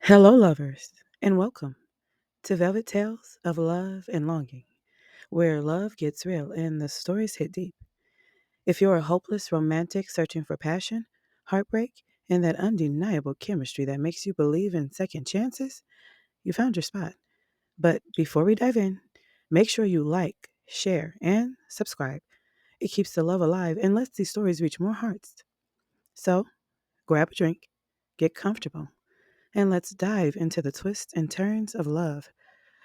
Hello, lovers, and welcome to Velvet Tales of Love and Longing, where love gets real and the stories hit deep. If you're a hopeless romantic searching for passion, heartbreak, and that undeniable chemistry that makes you believe in second chances, you found your spot. But before we dive in, make sure you like, share, and subscribe. It keeps the love alive and lets these stories reach more hearts. So, grab a drink, get comfortable, and let's dive into the twists and turns of love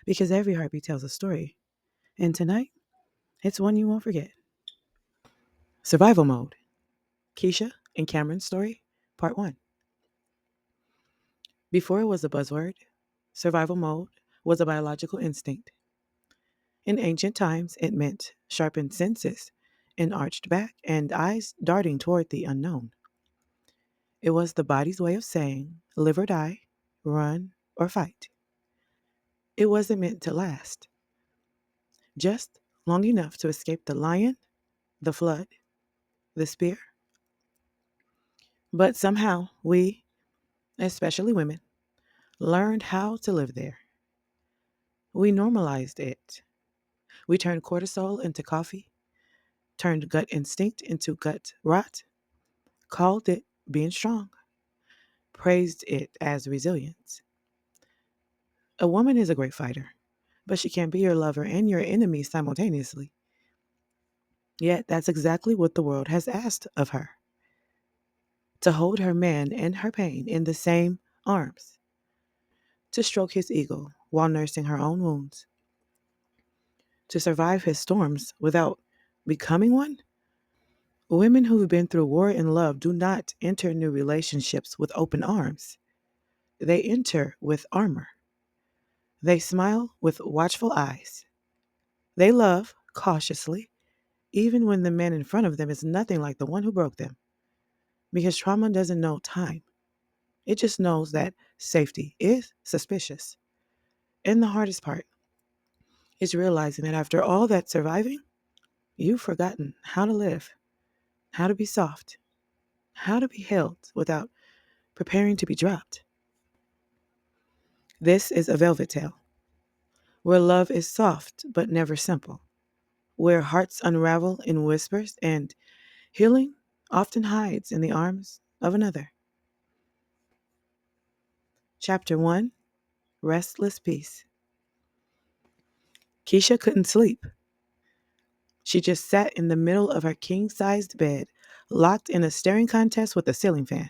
because every heartbeat tells a story. And tonight, it's one you won't forget. Survival Mode, Keisha and Cameron's Story, Part 1. Before it was a buzzword, survival mode was a biological instinct. In ancient times, it meant sharpened senses, an arched back, and eyes darting toward the unknown. It was the body's way of saying, live or die, run or fight. It wasn't meant to last, just long enough to escape the lion, the flood, the spear. But somehow we, especially women, learned how to live there. We normalized it. We turned cortisol into coffee, turned gut instinct into gut rot, called it being strong, praised it as resilience. A woman is a great fighter, but she can't be your lover and your enemy simultaneously. Yet that's exactly what the world has asked of her, to hold her man and her pain in the same arms, to stroke his ego while nursing her own wounds, to survive his storms without becoming one. Women who've been through war and love do not enter new relationships with open arms. They enter with armor. They smile with watchful eyes. They love cautiously, even when the man in front of them is nothing like the one who broke them. Because trauma doesn't know time, it just knows that safety is suspicious. And the hardest part is realizing that after all that surviving, you've forgotten how to live, how to be soft, how to be held without preparing to be dropped. This is a velvet tale, where love is soft but never simple, where hearts unravel in whispers and healing often hides in the arms of another. Chapter 1, Restless Peace. Keisha couldn't sleep. She just sat in the middle of her king-sized bed, locked in a staring contest with a ceiling fan.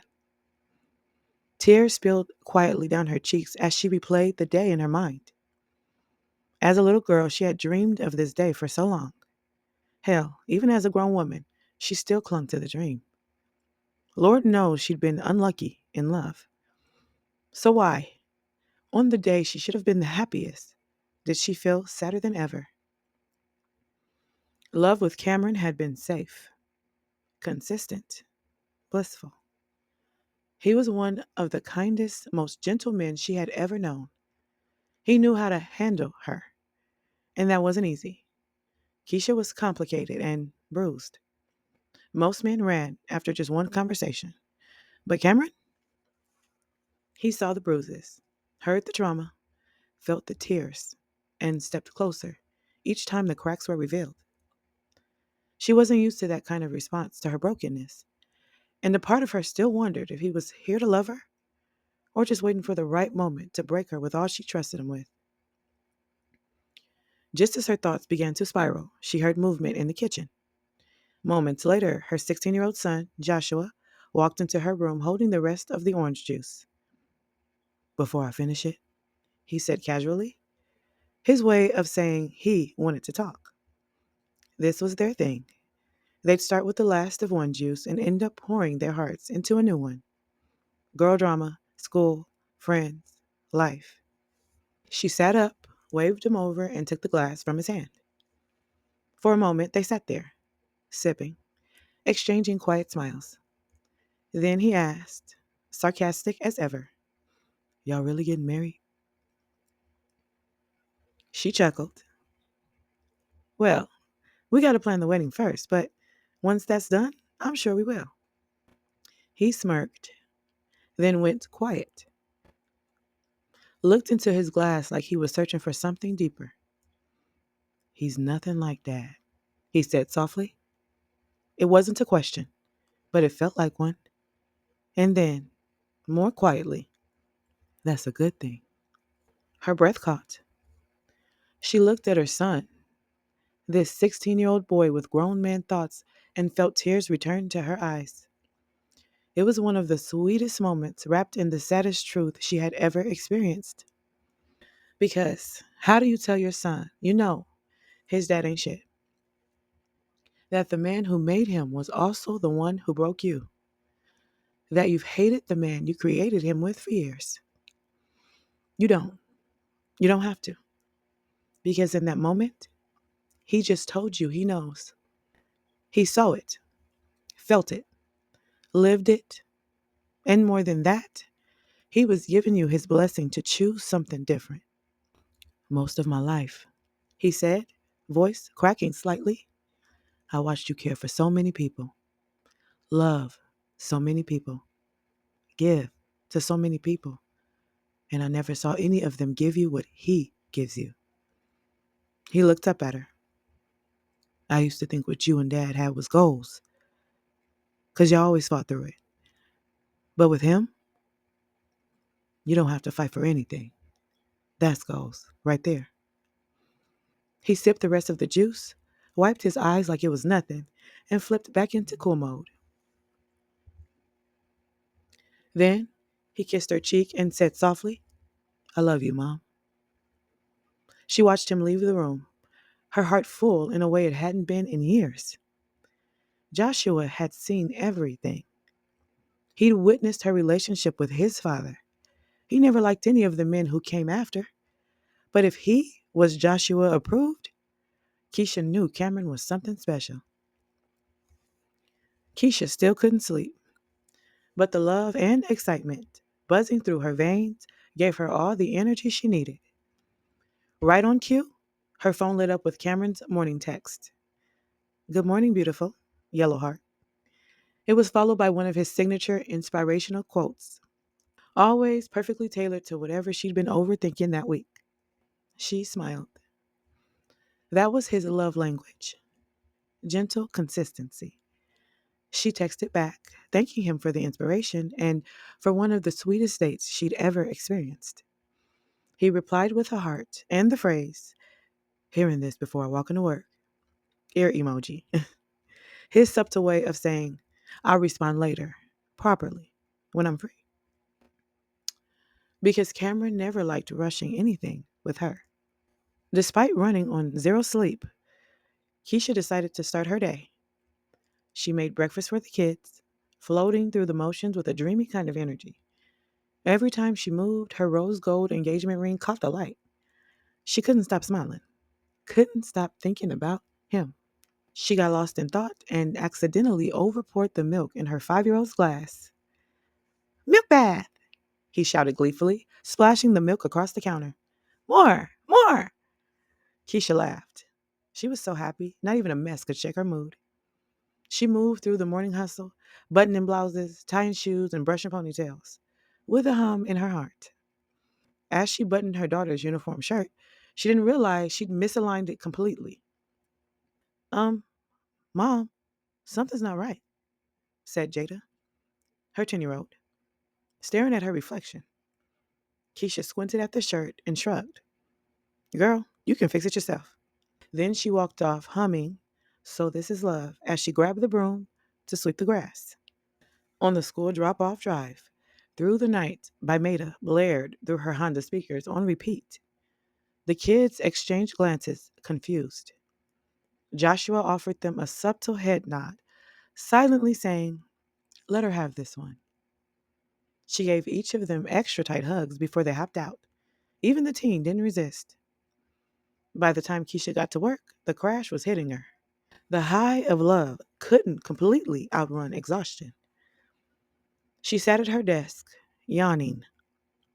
Tears spilled quietly down her cheeks as she replayed the day in her mind. As a little girl, she had dreamed of this day for so long. Hell, even as a grown woman, she still clung to the dream. Lord knows she'd been unlucky in love. So why, on the day she should have been the happiest, did she feel sadder than ever? Love with Cameron had been safe, consistent, blissful. He was one of the kindest, most gentle men she had ever known. He knew how to handle her, and that wasn't easy. Keisha was complicated and bruised. Most men ran after just one conversation. But Cameron? He saw the bruises, heard the trauma, felt the tears, and stepped closer each time the cracks were revealed. She wasn't used to that kind of response to her brokenness, and a part of her still wondered if he was here to love her or just waiting for the right moment to break her with all she trusted him with. Just as her thoughts began to spiral, she heard movement in the kitchen. Moments later, her 16-year-old son, Joshua, walked into her room holding the rest of the orange juice. Before I finish it, he said casually, his way of saying he wanted to talk. This was their thing. They'd start with the last of one juice and end up pouring their hearts into a new one. Girl drama, school, friends, life. She sat up, waved him over, and took the glass from his hand. For a moment, they sat there, sipping, exchanging quiet smiles. Then he asked, sarcastic as ever, y'all really getting married? She chuckled. Well, we got to plan the wedding first, but once that's done, I'm sure we will. He smirked, then went quiet. looked into his glass like he was searching for something deeper. He's nothing like Dad, he said softly. It wasn't a question, but it felt like one. And then, more quietly, that's a good thing. Her breath caught. She looked at her son, this 16-year-old boy with grown man thoughts, and felt tears return to her eyes. It was one of the sweetest moments wrapped in the saddest truth she had ever experienced. Because how do you tell your son, his dad ain't shit, that the man who made him was also the one who broke you, that you've hated the man you created him with for years? You don't. You don't have to. Because in that moment, he just told you he knows. He saw it, felt it, lived it, and more than that, he was giving you his blessing to choose something different. Most of my life, he said, voice cracking slightly, I watched you care for so many people, love so many people, give to so many people, and I never saw any of them give you what he gives you. He looked up at her. I used to think what you and Dad had was goals, because you always fought through it. But with him, you don't have to fight for anything. That's goals, right there. He sipped the rest of the juice, wiped his eyes like it was nothing, and flipped back into cool mode. Then he kissed her cheek and said softly, I love you, Mom. She watched him leave the room, her heart full in a way it hadn't been in years. Joshua had seen everything. He'd witnessed her relationship with his father. He never liked any of the men who came after. But if he was Joshua approved, Keisha knew Cameron was something special. Keisha still couldn't sleep, but the love and excitement buzzing through her veins gave her all the energy she needed. Right on cue, her phone lit up with Cameron's morning text. Good morning, beautiful. Yellow heart. It was followed by one of his signature inspirational quotes, always perfectly tailored to whatever she'd been overthinking that week. She smiled. That was his love language, gentle consistency. She texted back, thanking him for the inspiration and for one of the sweetest dates she'd ever experienced. He replied with a heart and the phrase, hearing this before I walk into work, ear emoji. His subtle way of saying, I'll respond later, properly, when I'm free. Because Cameron never liked rushing anything with her. Despite running on zero sleep, Keisha decided to start her day. She made breakfast for the kids, floating through the motions with a dreamy kind of energy. Every time she moved, her rose gold engagement ring caught the light. She couldn't stop smiling, couldn't stop thinking about him. She got lost in thought and accidentally overpoured the milk in her 5-year-old's glass. Milk bath! He shouted gleefully, splashing the milk across the counter. More! More! Keisha laughed. She was so happy, not even a mess could shake her mood. She moved through the morning hustle, buttoning blouses, tying shoes, and brushing ponytails, with a hum in her heart. As she buttoned her daughter's uniform shirt, she didn't realize she'd misaligned it completely. Um, Mom, something's not right, said Jada, her 10-year-old, staring at her reflection. Keisha squinted at the shirt and shrugged. Girl, you can fix it yourself. Then she walked off, humming, So This Is Love, as she grabbed the broom to sweep the grass. On the school drop-off drive, Through the Night by Maida blared through her Honda speakers on repeat. The kids exchanged glances, confused. Joshua offered them a subtle head nod, silently saying, Let her have this one. She gave each of them extra tight hugs before they hopped out. Even the teen didn't resist. By the time Keisha got to work, the crash was hitting her. The high of love couldn't completely outrun exhaustion. She sat at her desk, yawning,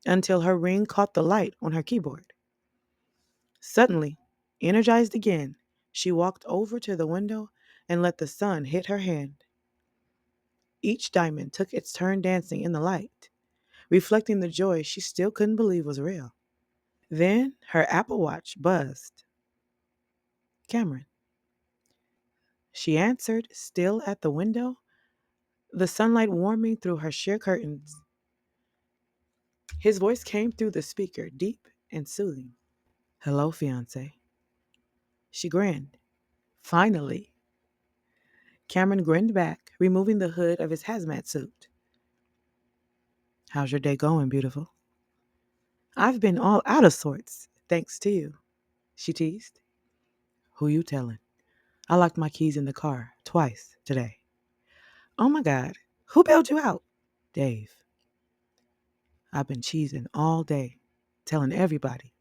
until her ring caught the light on her keyboard. Suddenly, energized again, she walked over to the window and let the sun hit her hand. Each diamond took its turn dancing in the light, reflecting the joy she still couldn't believe was real. Then her Apple Watch buzzed. Cameron. She answered, still at the window, the sunlight warming through her sheer curtains. His voice came through the speaker, deep and soothing. Hello, fiance. She grinned. Finally. Cameron grinned back, removing the hood of his hazmat suit. How's your day going, beautiful? I've been all out of sorts, thanks to you, she teased. Who you telling? I locked my keys in the car twice today. Oh my God, who bailed you out? Dave. I've been cheesing all day, telling everybody.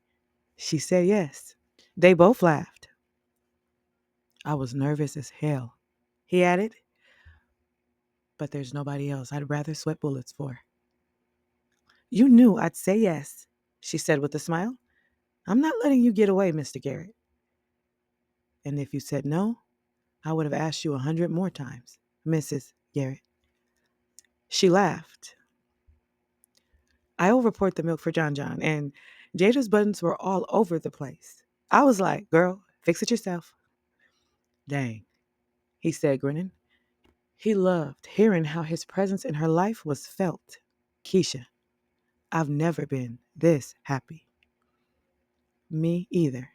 She said yes. They both laughed. I was nervous as hell. He added, but there's nobody else I'd rather sweat bullets for. You knew I'd say yes, she said with a smile. I'm not letting you get away, Mr. Garrett. And if you said no, I would have asked you 100 more times, Mrs. Garrett. She laughed. I'll report the milk for John John, and Jada's buttons were all over the place. I was like, girl, fix it yourself. Dang, he said, grinning. He loved hearing how his presence in her life was felt. Keisha, I've never been this happy. Me either,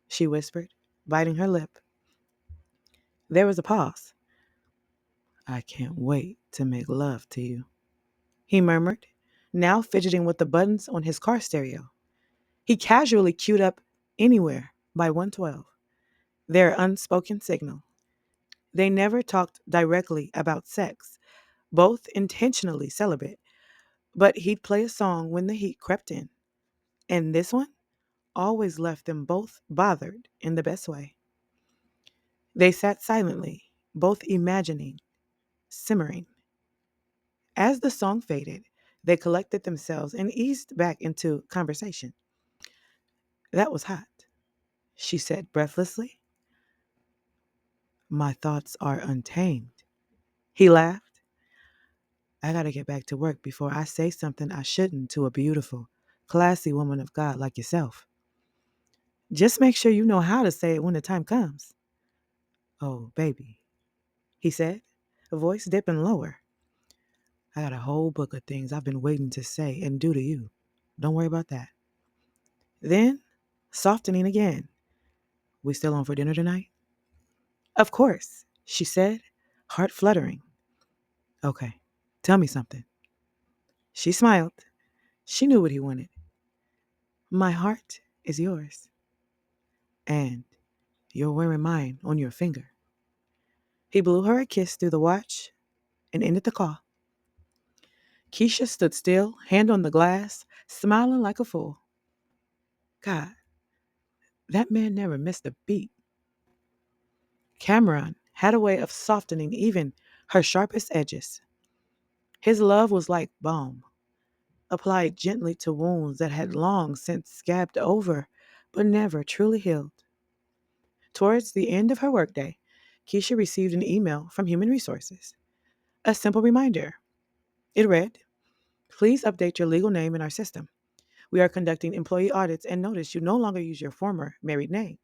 she whispered, biting her lip. There was a pause. I can't wait to make love to you, he murmured, now fidgeting with the buttons on his car stereo. He casually queued up Anywhere by 112, their unspoken signal. They never talked directly about sex, both intentionally celibate, but he'd play a song when the heat crept in. And this one always left them both bothered in the best way. They sat silently, both imagining, simmering. As the song faded, they collected themselves and eased back into conversation. That was hot, she said breathlessly. My thoughts are untamed. He laughed. I gotta get back to work before I say something I shouldn't to a beautiful, classy woman of God like yourself. Just make sure you know how to say it when the time comes. Oh, baby, he said, a voice dipping lower. I got a whole book of things I've been waiting to say and do to you. Don't worry about that. Then, softening again. We still on for dinner tonight? Of course, she said, heart fluttering. Okay, tell me something. She smiled. She knew what he wanted. My heart is yours. And you're wearing mine on your finger. He blew her a kiss through the watch and ended the call. Keisha stood still, hand on the glass, smiling like a fool. God, that man never missed a beat. Cameron had a way of softening even her sharpest edges. His love was like balm, applied gently to wounds that had long since scabbed over but never truly healed. Towards the end of her workday, Keisha received an email from Human Resources. A simple reminder. It read, please update your legal name in our system. We are conducting employee audits and notice you no longer use your former married name.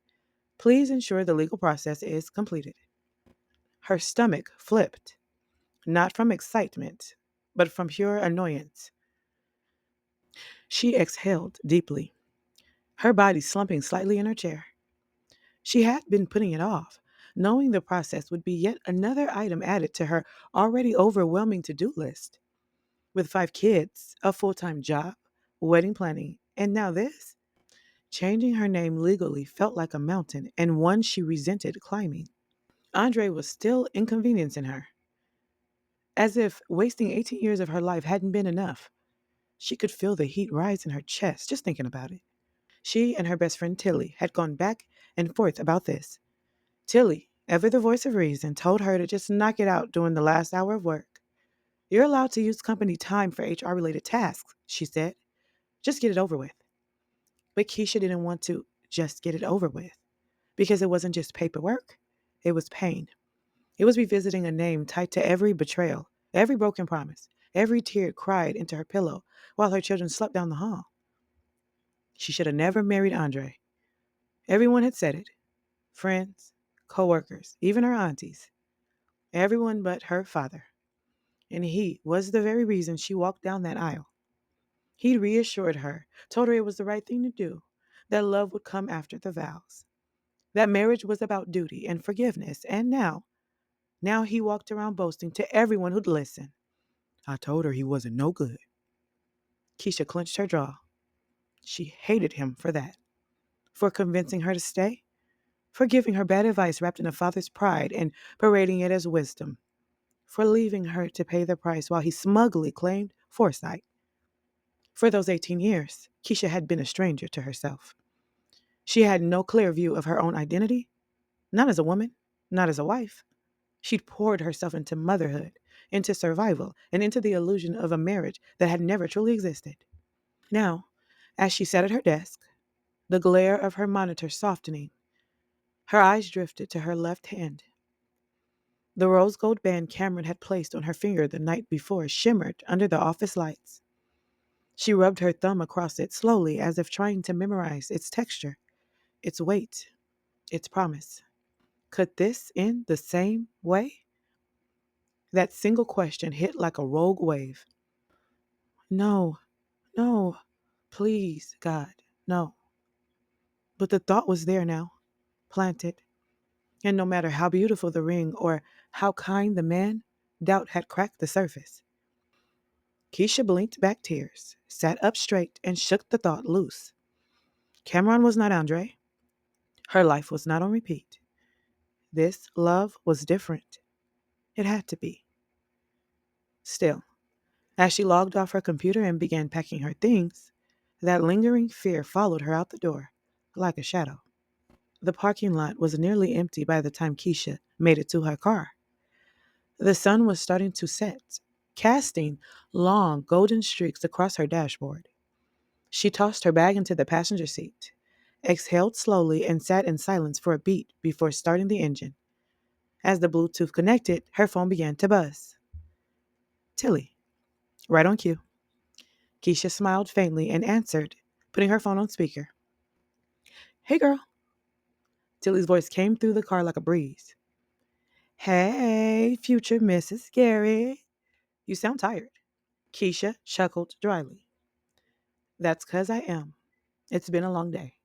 Please ensure the legal process is completed. Her stomach flipped, not from excitement, but from pure annoyance. She exhaled deeply, her body slumping slightly in her chair. She had been putting it off, knowing the process would be yet another item added to her already overwhelming to-do list. With 5 kids, a full-time job, wedding planning, and now this? Changing her name legally felt like a mountain and one she resented climbing. Andre was still inconveniencing her, as if wasting 18 years of her life hadn't been enough. She could feel the heat rise in her chest just thinking about it. She and her best friend Tilly had gone back and forth about this. Tilly, ever the voice of reason, told her to just knock it out during the last hour of work. You're allowed to use company time for HR-related tasks, she said. Just get it over with. But Keisha didn't want to just get it over with, because it wasn't just paperwork. It was pain. It was revisiting a name tied to every betrayal, every broken promise, Every tear cried into her pillow while her children slept down the hall. She should have never married Andre. Everyone had said it. Friends, co-workers, even her aunties. Everyone but her father. And he was the very reason she walked down that aisle. He reassured her, told her it was the right thing to do, that love would come after the vows, that marriage was about duty and forgiveness, and now he walked around boasting to everyone who'd listen. I told her he wasn't no good. Keisha clenched her jaw. She hated him for that, for convincing her to stay, for giving her bad advice wrapped in a father's pride and parading it as wisdom, for leaving her to pay the price while he smugly claimed foresight. For those 18 years, Keisha had been a stranger to herself. She had no clear view of her own identity, not as a woman, not as a wife. She'd poured herself into motherhood, into survival, and into the illusion of a marriage that had never truly existed. Now, as she sat at her desk, the glare of her monitor softening, her eyes drifted to her left hand. The rose gold band Cameron had placed on her finger the night before shimmered under the office lights. She rubbed her thumb across it slowly as if trying to memorize its texture, its weight, its promise. Could this end the same way? That single question hit like a rogue wave. No, no, please, God, no. But the thought was there now, planted. And no matter how beautiful the ring or how kind the man, doubt had cracked the surface. Keisha blinked back tears, sat up straight, and shook the thought loose. Cameron was not Andre. Her life was not on repeat. This love was different. It had to be. Still, as she logged off her computer and began packing her things, that lingering fear followed her out the door, like a shadow. The parking lot was nearly empty by the time Keisha made it to her car. The sun was starting to set, casting long golden streaks across her dashboard. She tossed her bag into the passenger seat, exhaled slowly, and sat in silence for a beat before starting the engine. As the Bluetooth connected, her phone began to buzz. Tilly, right on cue. Keisha smiled faintly and answered, putting her phone on speaker. Hey, girl. Tilly's voice came through the car like a breeze. Hey, future Mrs. Gary. You sound tired. Keisha chuckled dryly. That's 'cause I am. It's been a long day.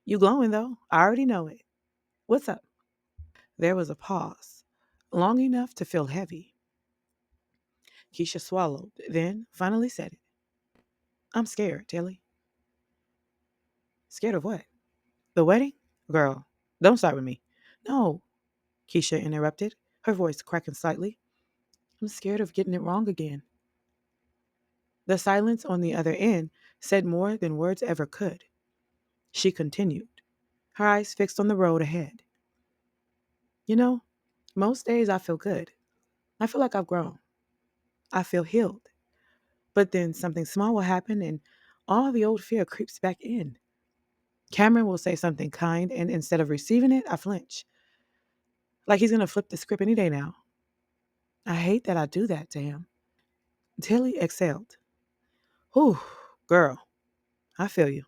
You glowing, though. I already know it. What's up? There was a pause, long enough to feel heavy. Keisha swallowed, then finally said it. I'm scared, Tilly. Scared of what? The wedding? Girl, don't start with me. No, Keisha interrupted, her voice cracking slightly. I'm scared of getting it wrong again. The silence on the other end said more than words ever could. She continued, her eyes fixed on the road ahead. You know, most days I feel good. I feel like I've grown. I feel healed. But then something small will happen and all the old fear creeps back in. Cameron will say something kind, and instead of receiving it, I flinch. Like he's going to flip the script any day now. I hate that I do that to him. Tilly exhaled. Whew, girl, I feel you.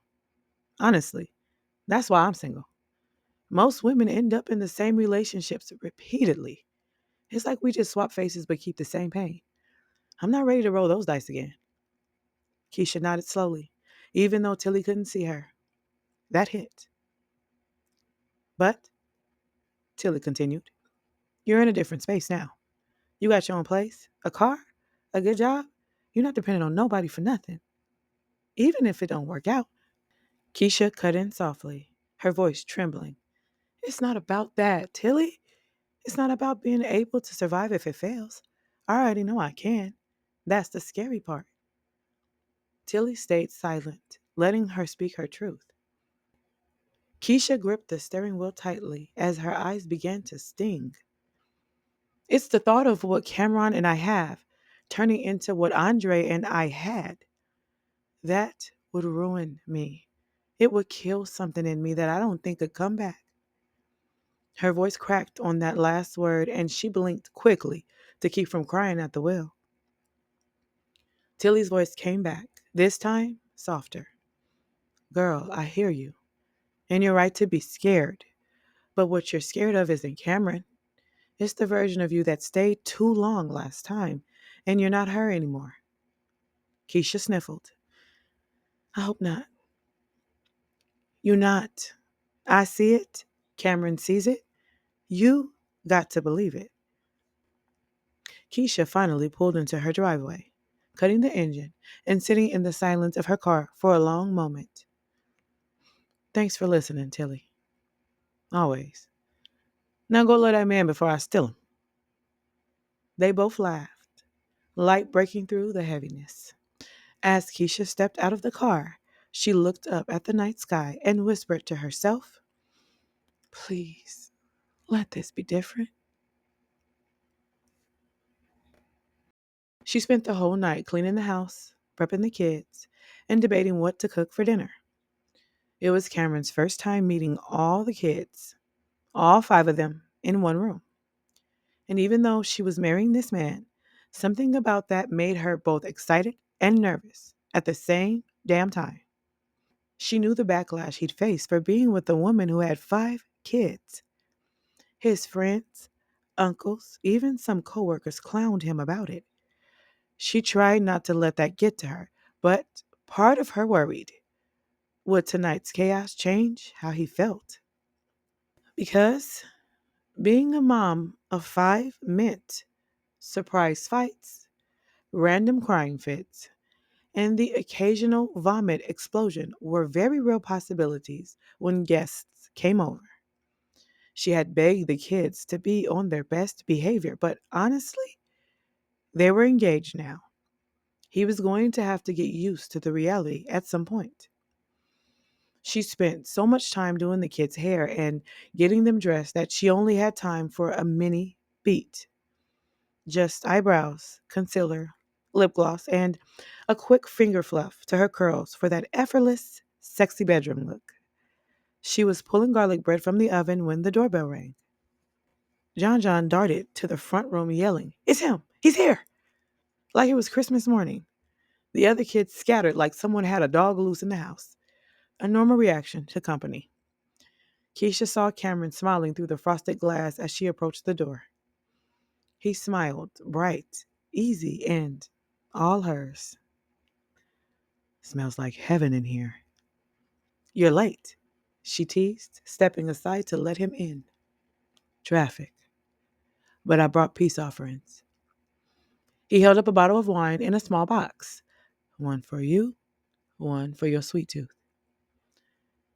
Honestly, that's why I'm single. Most women end up in the same relationships repeatedly. It's like we just swap faces but keep the same pain. I'm not ready to roll those dice again. Keisha nodded slowly, even though Tilly couldn't see her. That hit. But, Tilly continued, you're in a different space now. You got your own place, a car, a good job. You're not dependent on nobody for nothing, even if it don't work out. Keisha cut in softly, her voice trembling. It's not about that, Tilly. It's not about being able to survive if it fails. I already know I can. That's the scary part. Tilly stayed silent, letting her speak her truth. Keisha gripped the steering wheel tightly as her eyes began to sting. It's the thought of what Cameron and I have turning into what Andre and I had. That would ruin me. It would kill something in me that I don't think could come back. Her voice cracked on that last word, and she blinked quickly to keep from crying at the wheel. Tilly's voice came back, this time softer. Girl, I hear you. And you're right to be scared. But what you're scared of isn't Cameron. It's the version of you that stayed too long last time, and you're not her anymore. Keisha sniffled. I hope not. You're not. I see it. Cameron sees it. You got to believe it. Keisha finally pulled into her driveway, cutting the engine and sitting in the silence of her car for a long moment. Thanks for listening, Tilly. Always. Now go let that man before I steal him. They both laughed, light breaking through the heaviness. As Keisha stepped out of the car, she looked up at the night sky and whispered to herself, please, let this be different. She spent the whole night cleaning the house, prepping the kids, and debating what to cook for dinner. It was Cameron's first time meeting all the kids, all five of them, in one room. And even though she was marrying this man, something about that made her both excited and nervous at the same damn time. She knew the backlash he'd face for being with a woman who had five kids. His friends, uncles, even some coworkers clowned him about it. She tried not to let that get to her, but part of her worried. Would tonight's chaos change how he felt? Because being a mom of five meant surprise fights, random crying fits, and the occasional vomit explosion were very real possibilities when guests came over. She had begged the kids to be on their best behavior, but honestly, they were engaged now. He was going to have to get used to the reality at some point. She spent so much time doing the kids' hair and getting them dressed that she only had time for a mini beat. Just eyebrows, concealer, lip gloss, and a quick finger fluff to her curls for that effortless, sexy bedroom look. She was pulling garlic bread from the oven when the doorbell rang. John darted to the front room yelling, It's him! He's here! Like it was Christmas morning. The other kids scattered like someone had a dog loose in the house. A normal reaction to company. Keisha saw Cameron smiling through the frosted glass as she approached the door. He smiled, bright, easy, and all hers. Smells like heaven in here. You're late, she teased, stepping aside to let him in. Traffic. But I brought peace offerings. He held up a bottle of wine in a small box. One for you, one for your sweet tooth.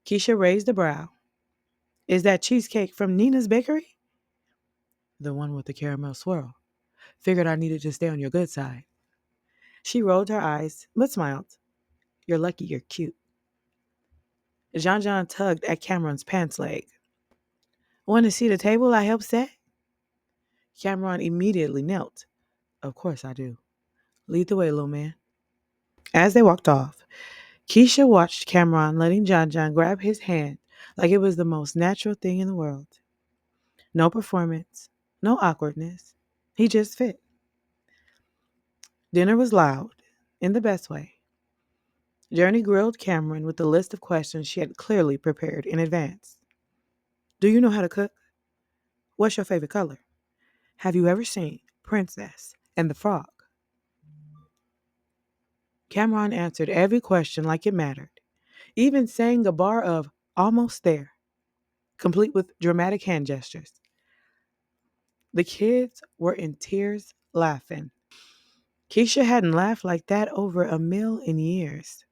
Keisha raised a brow. Is that cheesecake from Nina's bakery? The one with the caramel swirl. Figured I needed to stay on your good side. She rolled her eyes, but smiled. You're lucky you're cute. John tugged at Cameron's pants leg. Want to see the table I helped set? Cameron immediately knelt. Of course I do. Lead the way, little man. As they walked off, Keisha watched Cameron letting John grab his hand like it was the most natural thing in the world. No performance, no awkwardness. He just fit. Dinner was loud, in the best way. Journey grilled Cameron with a list of questions she had clearly prepared in advance. Do you know how to cook? What's your favorite color? Have you ever seen Princess and the Frog? Cameron answered every question like it mattered, even sang a bar of Almost There, complete with dramatic hand gestures. The kids were in tears laughing. Keisha hadn't laughed like that over a meal in years.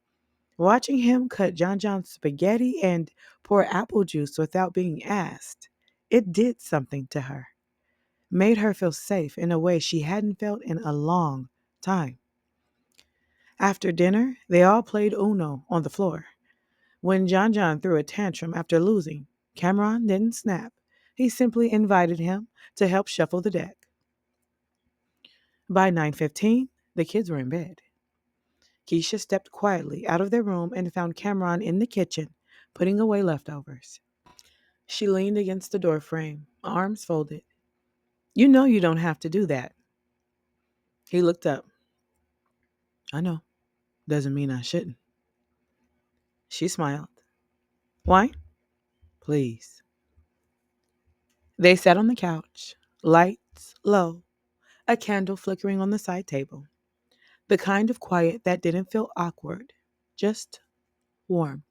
Watching him cut John's spaghetti and pour apple juice without being asked, it did something to her. Made her feel safe in a way she hadn't felt in a long time. After dinner, they all played Uno on the floor. When John threw a tantrum after losing, Cameron didn't snap. He simply invited him to help shuffle the deck. By 9:15, the kids were in bed. Keisha stepped quietly out of their room and found Cameron in the kitchen, putting away leftovers. She leaned against the doorframe, arms folded. You know you don't have to do that. He looked up. I know. Doesn't mean I shouldn't. She smiled. Why? Please. They sat on the couch, lights low, a candle flickering on the side table. The kind of quiet that didn't feel awkward, just warm.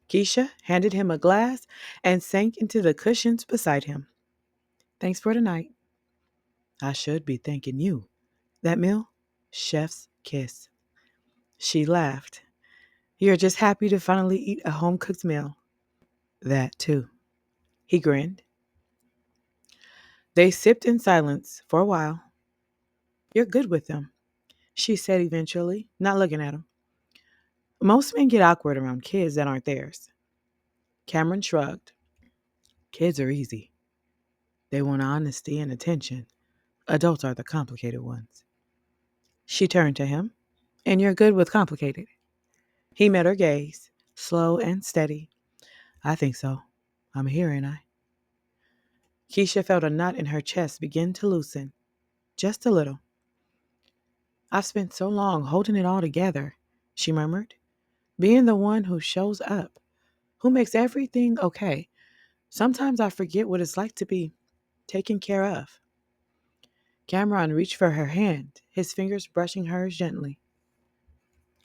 Keisha handed him a glass and sank into the cushions beside him. Thanks for tonight. I should be thanking you. That meal? Chef's kiss. She laughed. You're just happy to finally eat a home cooked meal. That too. He grinned. They sipped in silence for a while. You're good with them, she said eventually, not looking at him. Most men get awkward around kids that aren't theirs. Cameron shrugged. Kids are easy. They want honesty and attention. Adults are the complicated ones. She turned to him. And you're good with complicated. He met her gaze, slow and steady. I think so. I'm here, ain't I? Keisha felt a knot in her chest begin to loosen. Just a little. I've spent so long holding it all together, she murmured. Being the one who shows up, who makes everything okay. Sometimes I forget what it's like to be taken care of. Cameron reached for her hand, his fingers brushing hers gently.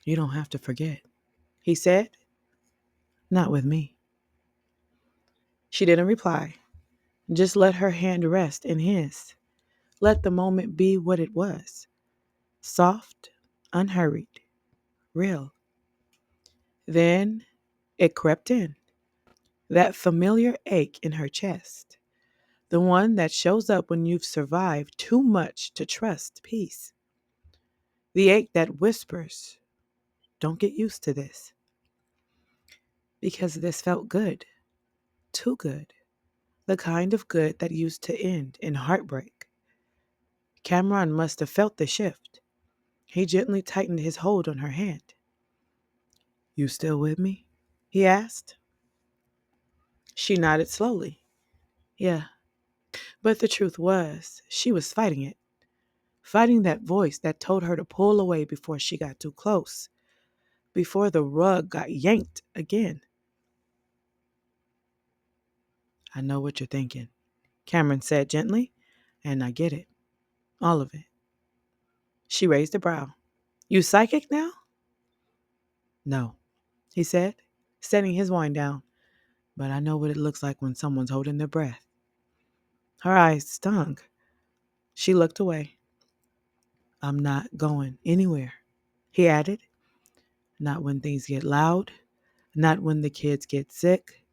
You don't have to forget, he said. Not with me. She didn't reply. Just let her hand rest in his. Let the moment be what it was. Soft, unhurried, real. Then it crept in. That familiar ache in her chest. The one that shows up when you've survived too much to trust peace. The ache that whispers, don't get used to this. Because this felt good. Too good. The kind of good that used to end in heartbreak. Cameron must have felt the shift. He gently tightened his hold on her hand. You still with me? He asked. She nodded slowly. Yeah. But the truth was, she was fighting it. Fighting that voice that told her to pull away before she got too close. Before the rug got yanked again. I know what you're thinking, Cameron said gently, and I get it. All of it. She raised a brow. You psychic now? No, he said, setting his wine down. But I know what it looks like when someone's holding their breath. Her eyes stung. She looked away. I'm not going anywhere, he added. Not when things get loud, not when the kids get sick,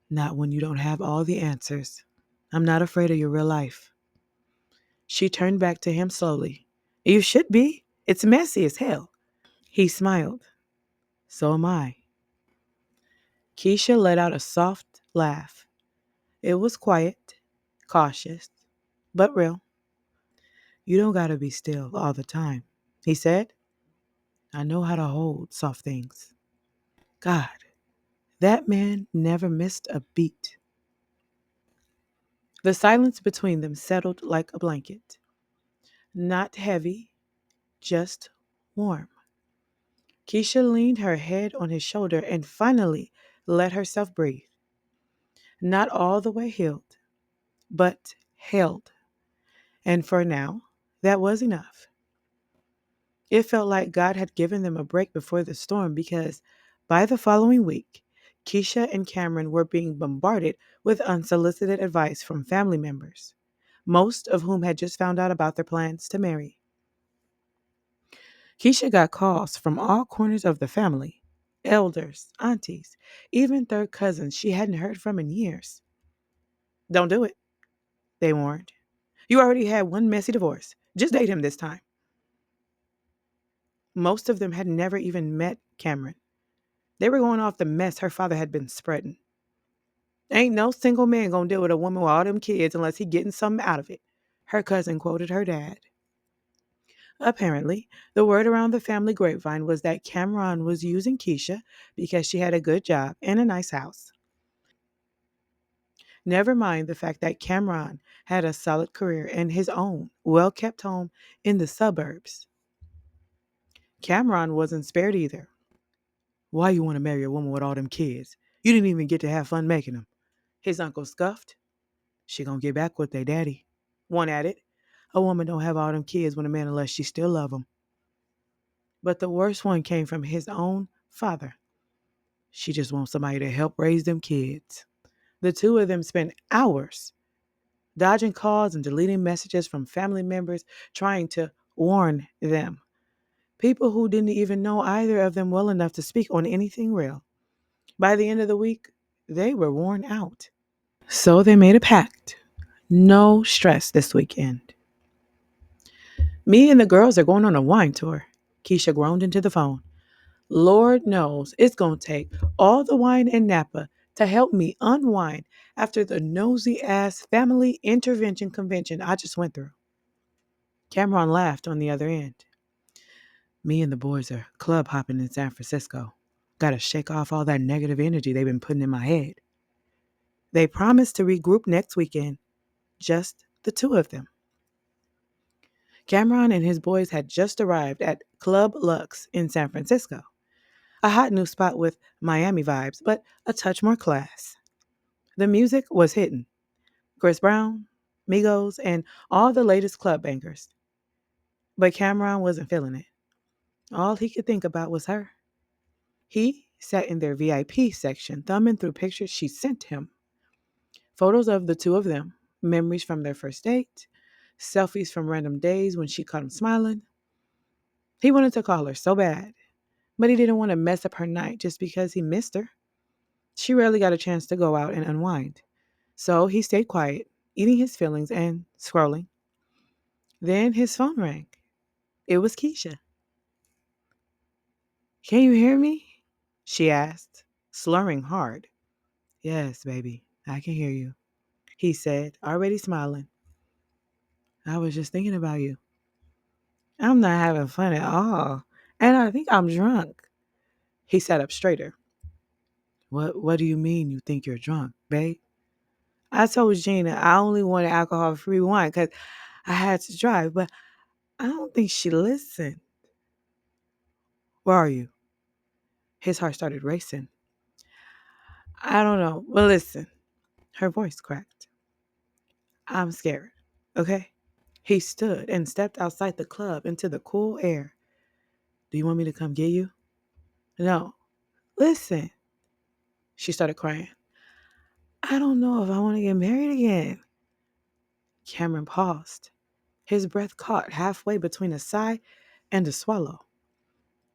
not when you don't have all the answers. I'm not afraid of your real life. She turned back to him slowly. You should be. It's messy as hell. He smiled. So am I. Keisha let out a soft laugh. It was quiet, cautious, but real. You don't gotta be still all the time, he said. I know how to hold soft things. God, that man never missed a beat. The silence between them settled like a blanket. Not heavy, just warm. Keisha leaned her head on his shoulder and finally let herself breathe. Not all the way healed, but held. And for now, that was enough. It felt like God had given them a break before the storm because by the following week, Keisha and Cameron were being bombarded with unsolicited advice from family members, most of whom had just found out about their plans to marry. Keisha got calls from all corners of the family elders, aunties, even third cousins she hadn't heard from in years. Don't do it, they warned. You already had one messy divorce. Just date him this time. Most of them had never even met Cameron. They were going off the mess her father had been spreading. Ain't no single man gonna deal with a woman with all them kids unless he getting something out of it. Her cousin quoted her dad. Apparently, the word around the family grapevine was that Cameron was using Keisha because she had a good job and a nice house. Never mind the fact that Cameron had a solid career and his own well kept home in the suburbs. Cameron wasn't spared either. Why you want to marry a woman with all them kids? You didn't even get to have fun making them. His uncle scuffed. She gonna get back with their daddy. One added, a woman don't have all them kids with a man unless she still love him. But the worst one came from his own father. She just wants somebody to help raise them kids. The two of them spent hours dodging calls and deleting messages from family members trying to warn them. People who didn't even know either of them well enough to speak on anything real. By the end of the week, they were worn out. So they made a pact. No stress this weekend. Me and the girls are going on a wine tour. Keisha groaned into the phone. Lord knows it's going to take all the wine in Napa to help me unwind after the nosy ass family intervention convention I just went through. Cameron laughed on the other end. Me and the boys are club hopping in San Francisco. Gotta shake off all that negative energy they've been putting in my head. They promised to regroup next weekend, just the two of them. Cameron and his boys had just arrived at Club Lux in San Francisco, a hot new spot with Miami vibes, but a touch more class. The music was hitting. Chris Brown, Migos, and all the latest club bangers. But Cameron wasn't feeling it. All he could think about was her. He sat in their VIP section, thumbing through pictures she sent him. Photos of the two of them, memories from their first date, selfies from random days when she caught him smiling. He wanted to call her so bad, but he didn't want to mess up her night just because he missed her. She rarely got a chance to go out and unwind. So he stayed quiet, eating his feelings and scrolling. Then his phone rang. It was Keisha. Can you hear me? She asked, slurring hard. Yes, baby, I can hear you, he said, already smiling. I was just thinking about you. I'm not having fun at all, and I think I'm drunk. He sat up straighter. What do you mean you think you're drunk, babe? I told Gina I only wanted alcohol-free wine because I had to drive, but I don't think she listened. Where are you? His heart started racing. I don't know. But listen, her voice cracked. I'm scared. Okay? He stood and stepped outside the club into the cool air. Do you want me to come get you? No. Listen. She started crying. I don't know if I want to get married again. Cameron paused. His breath caught halfway between a sigh and a swallow.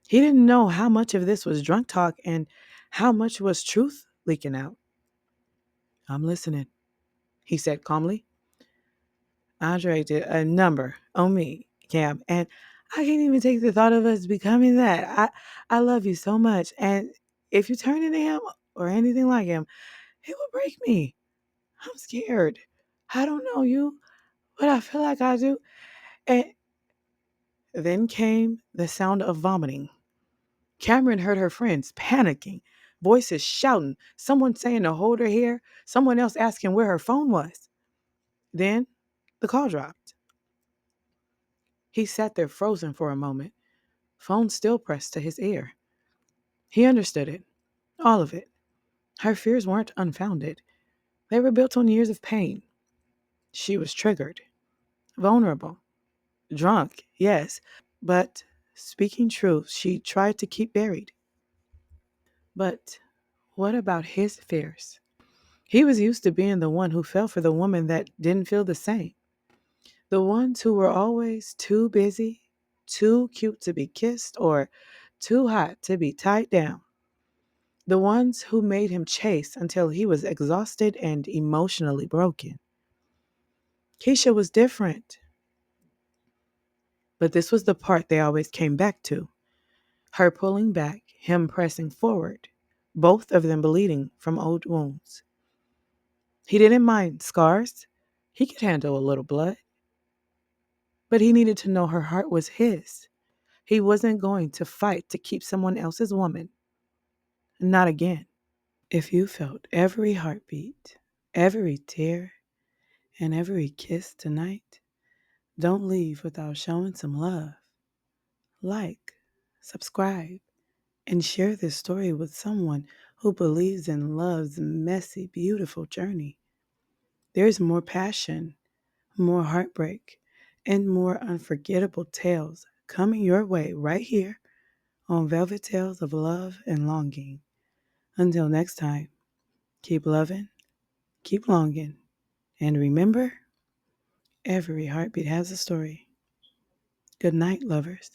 He didn't know how much of this was drunk talk and how much was truth leaking out. I'm listening, he said calmly. Andre did a number on me, Cam, and I can't even take the thought of us becoming that. I love you so much, and if you turn into him or anything like him, it will break me. I'm scared. I don't know you, but I feel like I do. And then came the sound of vomiting. Cameron heard her friends panicking, voices shouting, someone saying to hold her hair, someone else asking where her phone was. Then the call dropped. He sat there frozen for a moment, phone still pressed to his ear. He understood it, all of it. Her fears weren't unfounded. They were built on years of pain. She was triggered, vulnerable, drunk, yes, but speaking truth she tried to keep buried. But what about his fears? He was used to being the one who fell for the woman that didn't feel the same. The ones who were always too busy, too cute to be kissed, or too hot to be tied down. The ones who made him chase until he was exhausted and emotionally broken. Keisha was different, but this was the part they always came back to. Her pulling back, him pressing forward, both of them bleeding from old wounds. He didn't mind scars. He could handle a little blood. But he needed to know her heart was his. He wasn't going to fight to keep someone else's woman. Not again. If you felt every heartbeat, every tear, and every kiss tonight, don't leave without showing some love. Like, subscribe, and share this story with someone who believes in love's messy, beautiful journey. There's more passion, more heartbreak, and more unforgettable tales coming your way right here on Velvet Tales of Love and Longing. Until next time, keep loving, keep longing, and remember, every heartbeat has a story. Good night, lovers.